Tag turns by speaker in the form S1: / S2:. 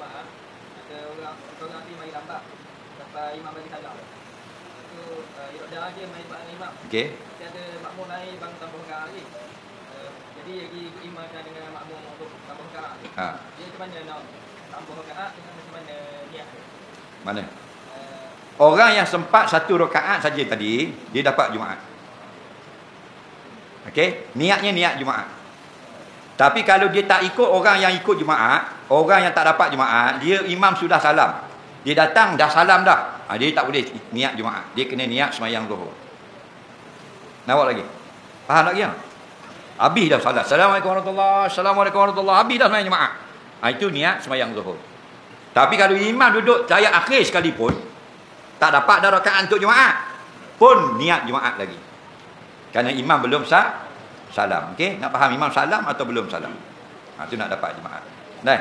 S1: jemaah, ada orang ni mari lambat sampai imam bagi salam. Tu dah dia main dengan imam.
S2: Okey.
S1: Nanti ada makmum lain bang tambah rakaat lagi. Jadi lagi ikut imam dengan makmum untuk tambah rakaat. Dia macam mana nak tambah rakaat dengan macam mana niat dia?
S2: Mana? Orang yang sempat 1 rakaat saja tadi, dia dapat Jumaat. Okey, niatnya niat Jumaat. Tapi kalau dia tak ikut orang yang ikut Jumaat, orang yang tak dapat Jumaat, dia imam sudah salam. Dia datang dah salam dah. Dia tak boleh niat Jumaat. Dia kena niat sembahyang Zuhur. Nampak lagi? Faham lagi tak? Habis dah salat. Assalamualaikum warahmatullahi wabarakatuh. Assalamualaikum warahmatullahi wabarakatuh. Habis dah sembahyang Jumaat. Itu niat sembahyang Zuhur. Tapi kalau imam duduk ayat akhir sekalipun, tak dapat dah rakaat untuk Jumaat, pun niat Jumaat lagi. Kerana imam belum salam. Okey, nak faham imam salam atau belum salam? Itu nak dapat Jumaat. Dah.